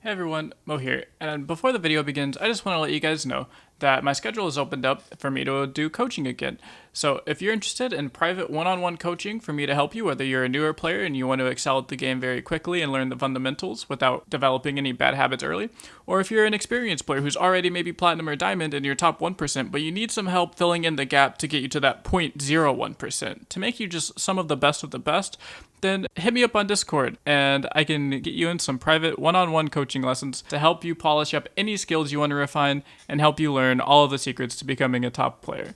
Hey everyone, Mo here, and before the video begins, I just want to let you guys know that my schedule has opened up for me to do coaching again. So if you're interested in private one-on-one coaching for me to help you, whether you're a newer player and you want to excel at the game very quickly and learn the fundamentals without developing any bad habits early, or if you're an experienced player who's already maybe platinum or diamond in your top 1%, but you need some help filling in the gap to get you to that 0.01% to make you just some of the best, then hit me up on Discord and I can get you in some private one-on-one coaching lessons to help you polish up any skills you want to refine and help you learn all of the secrets to becoming a top player.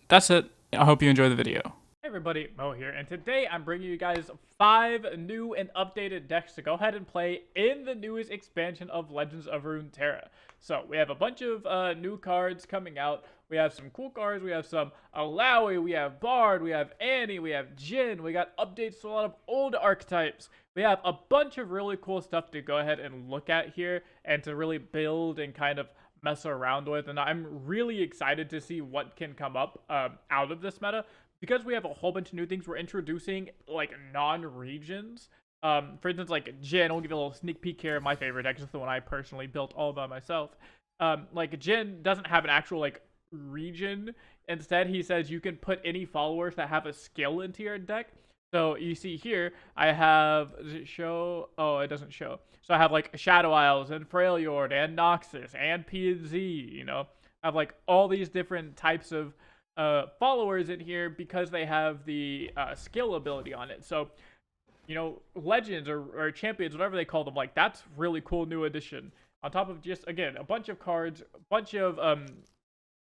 That's it. I hope you enjoy the video. Hey everybody, Mo here, and today I'm bringing you guys 5 new and updated decks to go ahead and play in the newest expansion of Legends of Runeterra. So we have a bunch of new cards coming out. We have some cool cards. We have some Illaoi, we have Bard, we have Annie, we have Jhin. We got updates to a lot of old archetypes. We have a bunch of really cool stuff to go ahead and look at here and to really build and kind of mess around with. And I'm really excited to see what can come up out of this meta. Because we have a whole bunch of new things, we're introducing like non-regions. For instance, like Jhin, I'll give you a little sneak peek here. My favorite deck is the one I personally built all by myself. Like Jhin doesn't have an actual like region. Instead, he says you can put any followers that have a skill into your deck. So you see here, I have, does it show? Oh, it doesn't show. So I have like Shadow Isles and Freljord and Noxus and P&Z, you know. I have like all these different types of followers in here because they have the skill ability on it. So, you know, legends or champions, whatever they call them, like that's really cool new addition. On top of just, again, a bunch of cards, a bunch of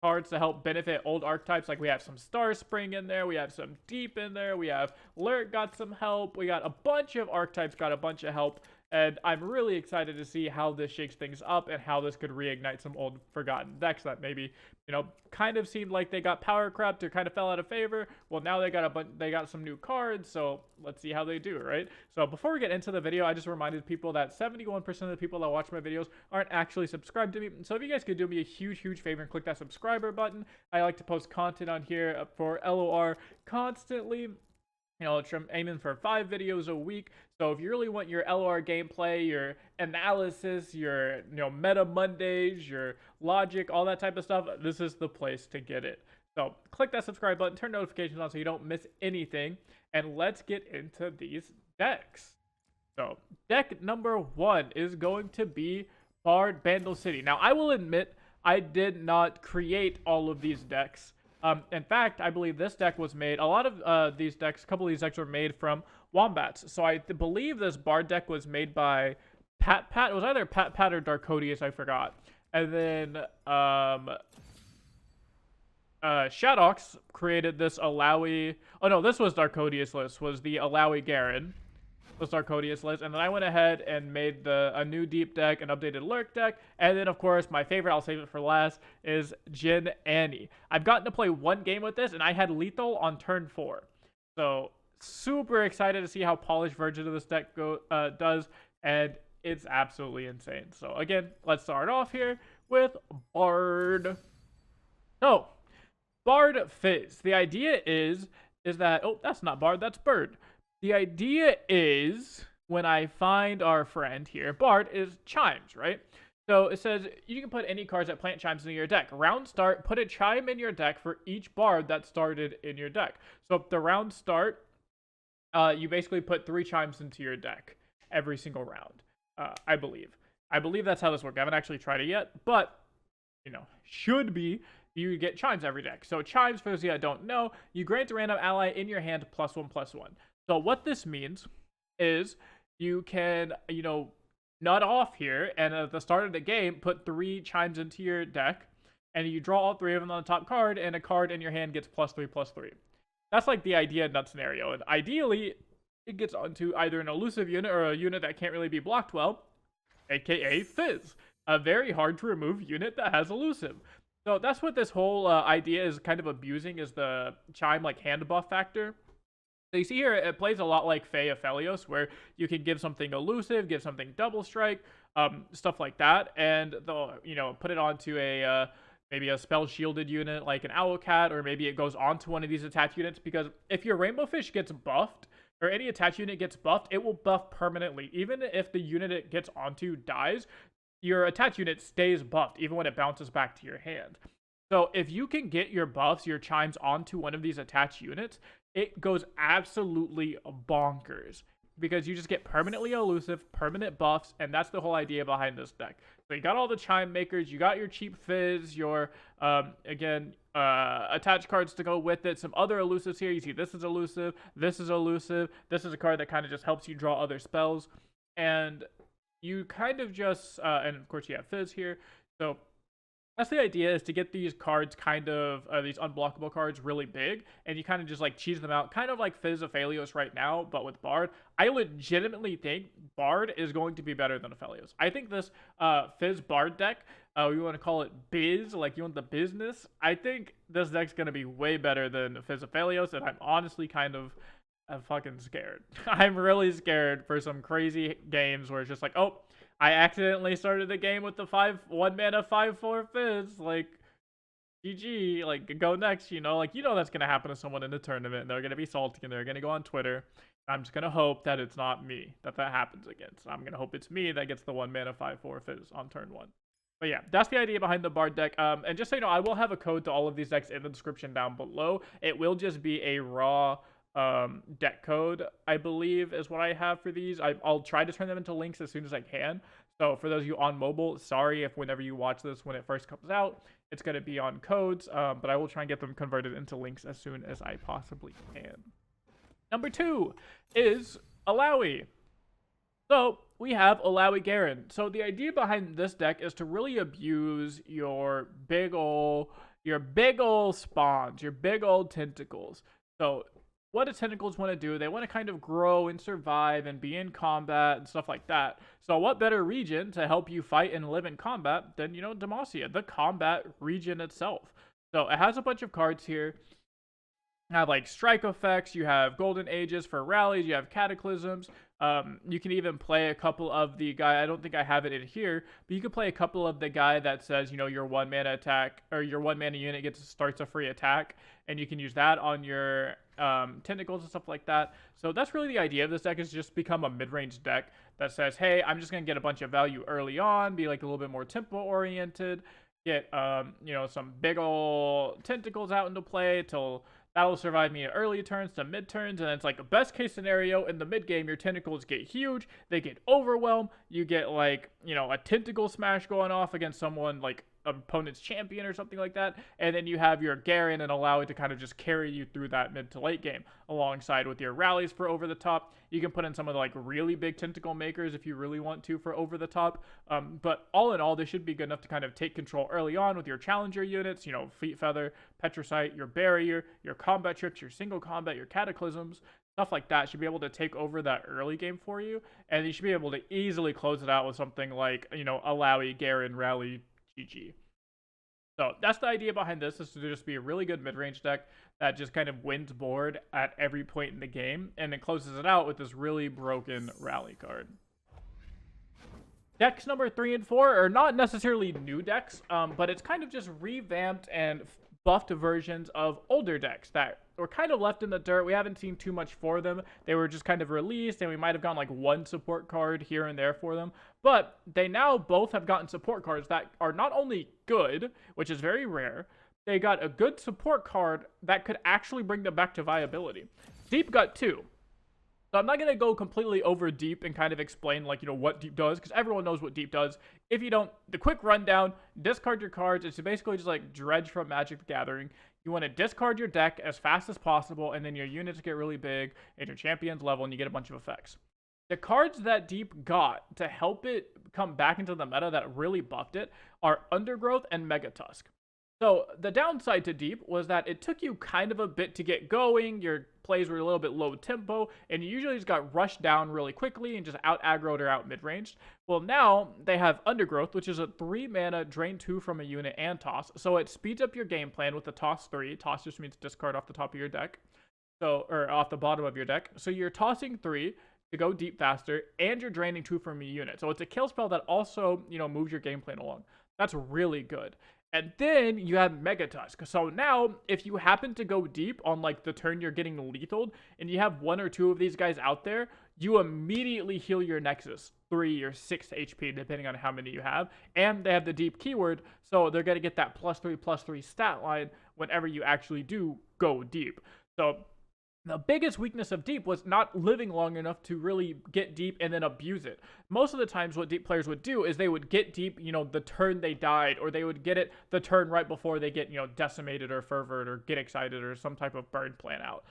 cards to help benefit old archetypes. Like we have some Star Spring in there, we have some Deep in there, we have Lurk got some help, we got a bunch of archetypes got a bunch of help, and I'm really excited to see how this shakes things up and how this could reignite some old forgotten decks that maybe, you know, kind of seemed like they got power crept or kind of fell out of favor. Well, now they got some new cards, so let's see how they do, right? So before we get into the video, I just reminded people that 71% of the people that watch my videos aren't actually subscribed to me. So if you guys could do me a huge favor and click that subscriber button. I like to post content on here for LOR constantly. You know, I'm aiming for 5 videos a week. So if you really want your LR gameplay, your analysis, your meta Mondays, your logic, all that type of stuff, this is the place to get it. So click that subscribe button, turn notifications on so you don't miss anything, and let's get into these decks. So deck number 1 is going to be Bard Bandle City. Now I will admit I did not create all of these decks. In fact, I believe this deck was made, a lot of these decks, a couple of these decks were made from Wombats. So I believe this Bard deck was made by Pat, it was either Pat or Darkodius, I forgot. And then Shadox created this Illaoi, oh no, this was Darkodius list, was the Illaoi Garen. Was Darkodius list, and then I went ahead and made a new deep deck, an updated Lurk deck, and then of course my favorite, I'll save it for last, is Jhin Annie. I've gotten to play 1 game with this, and I had lethal on turn 4. So super excited to see how polished version of this deck does, and it's absolutely insane. So again, let's start off here with Bard. So Bard Fizz. The idea is that, oh, that's not Bard, that's Bird. The idea is, when I find our friend here, Bard, is chimes, right? So it says you can put any cards that plant chimes into your deck. Round start, put a chime in your deck for each Bard that started in your deck. So if the round start, you basically put 3 chimes into your deck every single round, I believe. I believe that's how this works. I haven't actually tried it yet, but, you know, should be. You get chimes every deck. So chimes, for those of you that don't know, you grant a random ally in your hand +1/+1. So what this means is you can, you know, nut off here and at the start of the game, put 3 chimes into your deck and you draw all 3 of them on the top card and a card in your hand gets +3/+3. That's like the idea nut scenario. And ideally, it gets onto either an elusive unit or a unit that can't really be blocked well, aka Fizz, a very hard to remove unit that has elusive. So that's what this whole idea is kind of abusing, is the chime like hand buff factor. So you see here, it plays a lot like Fae Aphelios, where you can give something elusive, give something double strike, stuff like that, and they'll, you know, put it onto a maybe a spell shielded unit like an Owlcat, or maybe it goes onto one of these attached units. Because if your Rainbow Fish gets buffed, or any attach unit gets buffed, it will buff permanently. Even if the unit it gets onto dies, your attach unit stays buffed even when it bounces back to your hand. So if you can get your buffs, your chimes onto one of these attached units, it goes absolutely bonkers because you just get permanently elusive, permanent buffs, and that's the whole idea behind this deck. So you got all the chime makers, you got your cheap fizz, your attached cards to go with it, some other elusives here. You see this is elusive, this is elusive, this is a card that kind of just helps you draw other spells, and you kind of just and of course you have fizz here. So that's the idea, is to get these cards kind of, these unblockable cards really big, and you kind of just like cheese them out, kind of like Fizz Aphelios right now, but with Bard. I legitimately think Bard is going to be better than Aphelios. I think this Fizz Bard deck, you want to call it Biz, like you want the business, I think this deck's going to be way better than Fizz Aphelios, and I'm honestly kind of I'm fucking scared. I'm really scared for some crazy games where it's just like, oh, I accidentally started the game with the 1 mana 5/4 fizz. Like, GG, like, go next, you know? Like, you know that's going to happen to someone in the tournament, and they're going to be salty, and they're going to go on Twitter. I'm just going to hope that it's not me that happens against. I'm going to hope it's me that gets the 1 mana 5/4 fizz on turn 1. But yeah, that's the idea behind the Bard deck. And just so you know, I will have a code to all of these decks in the description down below. It will just be a raw deck code, I believe, is what I have for these. I'll try to turn them into links as soon as I can. So for those of you on mobile, sorry if whenever you watch this when it first comes out, it's going to be on codes, but I will try and get them converted into links as soon as I possibly can. Number 2 is Illaoi. So we have Illaoi Garen. So the idea behind this deck is to really abuse your big ol' spawns, your big old tentacles. So what do tentacles want to do? They want to kind of grow and survive and be in combat and stuff like that. So what better region to help you fight and live in combat than, you know, Demacia, the combat region itself. So it has a bunch of cards here. You have like strike effects, you have golden ages for rallies, you have cataclysms. You can even play a couple of the guy, I don't think I have it in here, but you can play a couple of the guy that says, you know, your 1 mana attack, or your 1 mana unit starts a free attack, and you can use that on your tentacles and stuff like that. So that's really the idea of this deck, is just become a mid-range deck that says, hey, I'm just going to get a bunch of value early on, be like a little bit more tempo oriented, get you know, some big ol' tentacles out into play till that'll survive me at early turns to mid turns, and it's like a best case scenario in the mid game. Your tentacles get huge, they get overwhelmed, you get like, you know, a tentacle smash going off against someone like opponent's champion or something like that, and then you have your Garen and Illaoi to kind of just carry you through that mid to late game, alongside with your rallies for over the top. You can put in some of the like really big tentacle makers if you really want to for over the top, but all in all, this should be good enough to kind of take control early on with your challenger units, you know, Fleet Feather, Petricite, your barrier, your combat tricks, your single combat, your cataclysms, stuff like that should be able to take over that early game for you, and you should be able to easily close it out with something like, you know, Illaoi, Garen, rally, GG. So that's the idea behind this, is to just be a really good mid-range deck that just kind of wins board at every point in the game, and then closes it out with this really broken rally card. Decks number 3 and 4 are not necessarily new decks, but it's kind of just revamped and buffed versions of older decks that were kind of left in the dirt. We haven't seen too much for them. They were just kind of released, and we might have gotten like one support card here and there for them. But they now both have gotten support cards that are not only good, which is very rare, they got a good support card that could actually bring them back to viability. Deep got 2. So I'm not going to go completely over Deep and kind of explain, like, you know, what Deep does, because everyone knows what Deep does. If you don't, the quick rundown: discard your cards. It's basically just like Dredge from Magic the Gathering. You want to discard your deck as fast as possible, and then your units get really big, and your champions level, and you get a bunch of effects. The cards that Deep got to help it come back into the meta that really buffed it are Undergrowth and Megatusk. So the downside to Deep was that it took you kind of a bit to get going. Your plays were a little bit low tempo, and you usually just got rushed down really quickly and just out aggroed or out mid-ranged. Well, now they have Undergrowth, which is a 3 mana drain 2 from a unit and toss. So it speeds up your game plan with the toss 3. Toss just means discard off the top of your deck. So, or off the bottom of your deck. So you're tossing 3 to go deep faster, and you're draining 2 from a unit. So it's a kill spell that also, you know, moves your game plan along. That's really good. And then you have Mega Tusk. So now, if you happen to go deep on like the turn you're getting lethaled, and you have one or two of these guys out there, you immediately heal your Nexus 3 or 6 HP, depending on how many you have. And they have the deep keyword, so they're going to get that +3/+3 stat line whenever you actually do go deep. So the biggest weakness of deep was not living long enough to really get deep and then abuse it. Most of the times what deep players would do is they would get deep, the turn they died, or they would get it the turn right before they get, decimated or fervored or get excited or some type of burn plan out.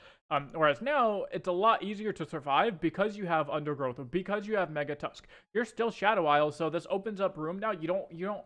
Whereas now it's a lot easier to survive because you have Undergrowth or because you have Mega Tusk. You're still Shadow Isle, so this opens up room now. You don't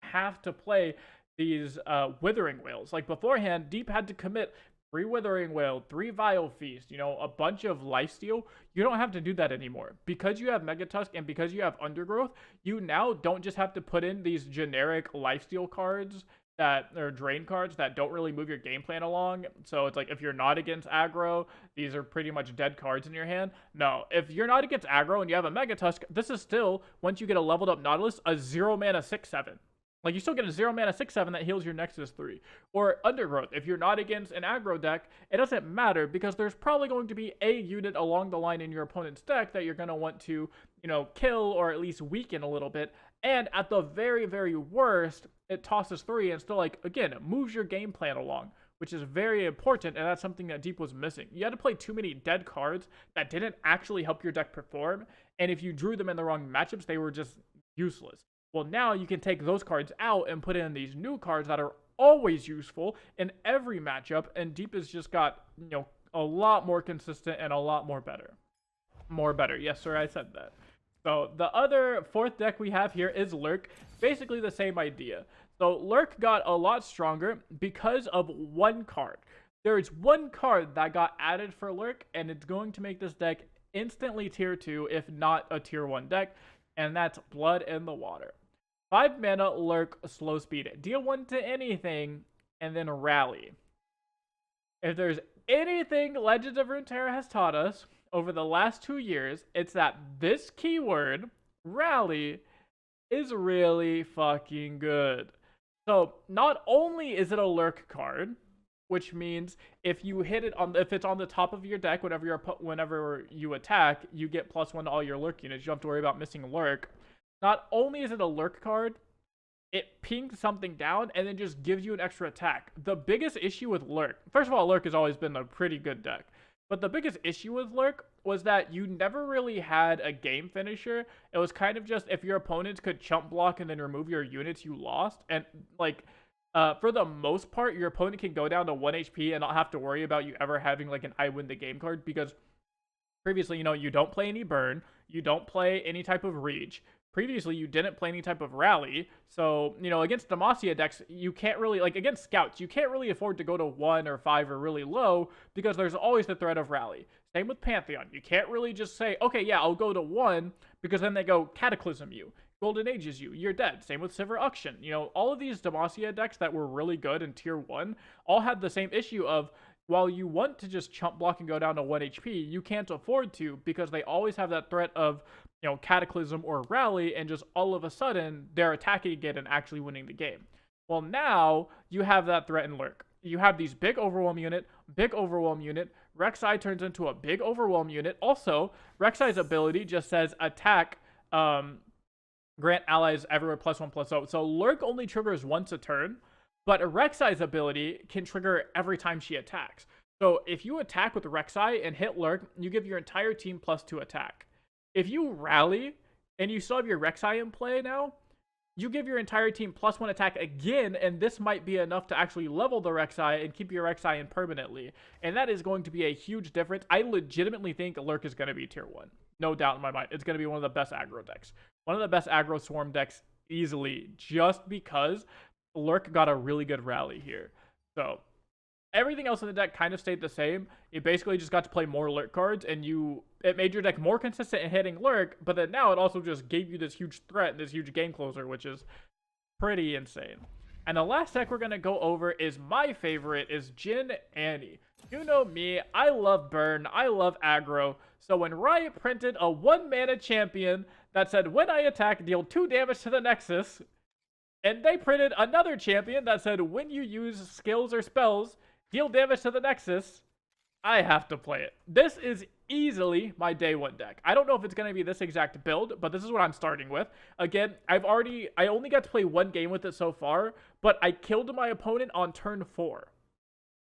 have to play these Withering Wails. Like beforehand, deep had to commit 3 Withering Wail, 3 Vile Feast, a bunch of lifesteal. You don't have to do that anymore. Because you have Mega Tusk and because you have Undergrowth, you now don't just have to put in these generic lifesteal cards that are drain cards that don't really move your game plan along. So it's like if you're not against aggro, these are pretty much dead cards in your hand. No, if you're not against aggro and you have a Mega Tusk, this is still, once you get a leveled up Nautilus, a 0 mana 6/7. Like, you still get a 0 mana 6/7 that heals your Nexus 3. Or Undergrowth. If you're not against an aggro deck, it doesn't matter because there's probably going to be a unit along the line in your opponent's deck that you're going to want to, kill or at least weaken a little bit. And at the very, very worst, it tosses 3 and still, again, moves your game plan along, which is very important, and that's something that Deep was missing. You had to play too many dead cards that didn't actually help your deck perform, and if you drew them in the wrong matchups, they were just useless. Well, now you can take those cards out and put in these new cards that are always useful in every matchup, and Deep has just got, a lot more consistent and a lot more better. More better. Yes, sir, I said that. So the other 4th deck we have here is Lurk. Basically the same idea. So Lurk got a lot stronger because of one card. There is one card that got added for Lurk, and it's going to make this deck instantly tier 2, if not a tier 1 deck, and that's Blood in the Water. 5 mana, Lurk, slow speed. Deal 1 to anything, and then rally. If there's anything Legends of Runeterra has taught us over the last 2 years, it's that this keyword, rally, is really fucking good. So, not only is it a Lurk card, which means if you hit it if it's on the top of your deck, whenever you attack, you get +1 to all your Lurk units. You don't have to worry about missing Lurk. Not only is it a Lurk card, it pings something down and then just gives you an extra attack. The biggest issue with Lurk, first of all, Lurk has always been a pretty good deck. But the biggest issue with Lurk was that you never really had a game finisher. It was kind of just if your opponents could chump block and then remove your units, you lost. And for the most part, your opponent can go down to 1 HP and not have to worry about you ever having an I win the game card because previously, you don't play any burn, you don't play any type of reach. Previously, you didn't play any type of rally, so, against Demacia decks, you can't really, against scouts, you can't really afford to go to 1 or 5 or really low, because there's always the threat of rally. Same with Pantheon. You can't really just say, okay, yeah, I'll go to 1, because then they go Cataclysm you, Golden Ages you, you're dead. Same with Silver Auction. All of these Demacia decks that were really good in Tier 1 all had the same issue of, while you want to just chump block and go down to 1 HP, you can't afford to because they always have that threat of, Cataclysm or Rally, and just all of a sudden, they're attacking again and actually winning the game. Well, now, you have that threat in Lurk. You have these big Overwhelm unit, Rek'Sai turns into a big Overwhelm unit. Also, Rek'Sai's ability just says attack, grant allies everywhere +1/+0. So Lurk only triggers once a turn, but Rek'Sai's ability can trigger every time she attacks. So if you attack with Rek'Sai and hit Lurk, you give your entire team +2 attack. If you rally and you still have your Rek'Sai in play now, you give your entire team +1 attack again, and this might be enough to actually level the Rek'Sai and keep your Rek'Sai in permanently. And that is going to be a huge difference. I legitimately think Lurk is going to be tier 1. No doubt in my mind. It's going to be one of the best aggro decks. One of the best aggro swarm decks easily, just because Lurk got a really good rally here. So everything else in the deck kind of stayed the same. You basically just got to play more Lurk cards, and it made your deck more consistent in hitting Lurk, but then now it also just gave you this huge threat, this huge game closer, which is pretty insane. And the last deck we're going to go over is my favorite, is Jhin Annie. You know me, I love burn, I love aggro, so when Riot printed a 1 mana champion that said when I attack, deal 2 damage to the Nexus, And they printed another champion that said, when you use skills or spells, deal damage to the Nexus. I have to play it. This is easily my day one deck. I don't know if it's going to be this exact build, but this is what I'm starting with. Again, I only got to play one game with it so far, but I killed my opponent on turn 4.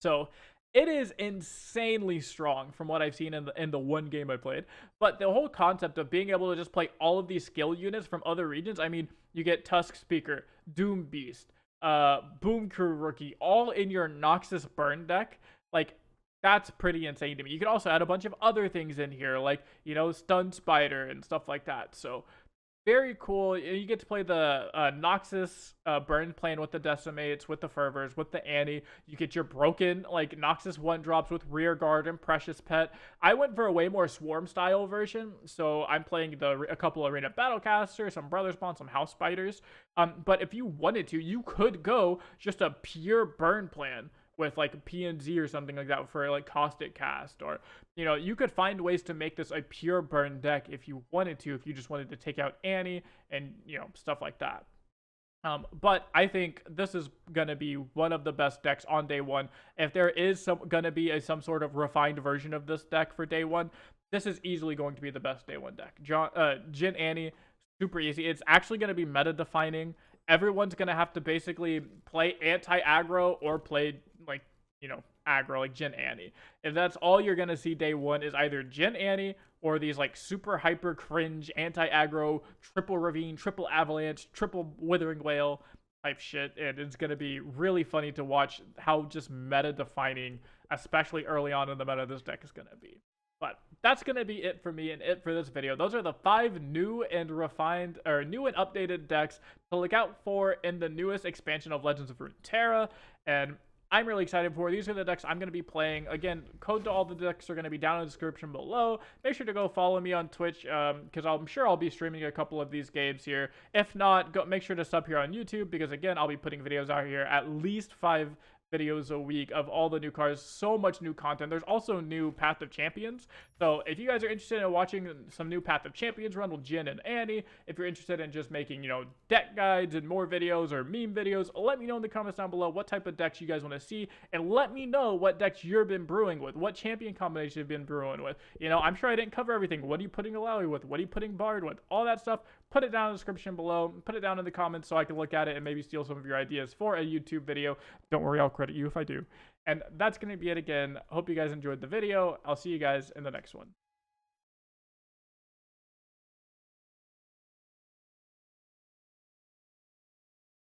So it is insanely strong from what I've seen in the one game I played. But the whole concept of being able to just play all of these skill units from other regions, I mean, you get Tusk Speaker, Doom Beast, Boom Crew Rookie, all in your Noxus Burn deck. Like, that's pretty insane to me. You could also add a bunch of other things in here, like, you know, Stun Spider and stuff like that. So very cool. You get to play the Noxus Burn plan with the Decimates, with the Fervors, with the Annie. You get your broken, like, Noxus 1-drops with Rear Guard and Precious Pet. I went for a way more Swarm-style version, so I'm playing a couple Arena Battlecasters, some Brother Spawn, some House Spiders. But if you wanted to, you could go just a pure Burn plan with like PNZ or something like that for like Caustic Cast, or, you know, you could find ways to make this a pure burn deck if you wanted to, if you just wanted to take out Annie and, you know, stuff like that. But I think this is going to be one of the best decks on day one. If there is going to be some sort of refined version of this deck for day one, this is easily going to be the best day one deck. Jhin Annie, super easy. It's actually going to be meta defining. Everyone's going to have to basically play anti-aggro or play, like, you know, aggro, like Jhin Annie. If that's all you're going to see day one is either Jhin Annie or these, like, super hyper cringe anti-aggro, triple Ravine, triple Avalanche, triple Withering Whale type shit. And it's going to be really funny to watch how just meta defining, especially early on in the meta, this deck is going to be. But that's going to be it for me and it for this video. Those are the 5 new and refined, or new and updated decks to look out for in the newest expansion of Legends of Runeterra. And I'm really excited for. These are the decks I'm going to be playing. Again, code to all the decks are going to be down in the description below. Make sure to go follow me on Twitch, because I'm sure I'll be streaming a couple of these games here. If not, go make sure to sub here on YouTube, because again, I'll be putting videos out here, at least 5 videos a week of all the new cards. So much new content. There's also new Path of Champions. So if you guys are interested in watching some new Path of Champions run with Jhin and Annie, if you're interested in just making, you know, deck guides and more videos or meme videos, let me know in the comments down below what type of decks you guys want to see, and let me know what decks you've been brewing with, what champion combination you've been brewing with. You know, I'm sure I didn't cover everything. What are you putting Illaoi with? What are you putting Bard with? All that stuff, put it down in the description below. Put it down in the comments so I can look at it and maybe steal some of your ideas for a YouTube video. Don't worry, I'll credit you if I do. And that's going to be it again. Hope you guys enjoyed the video. I'll see you guys in the next one.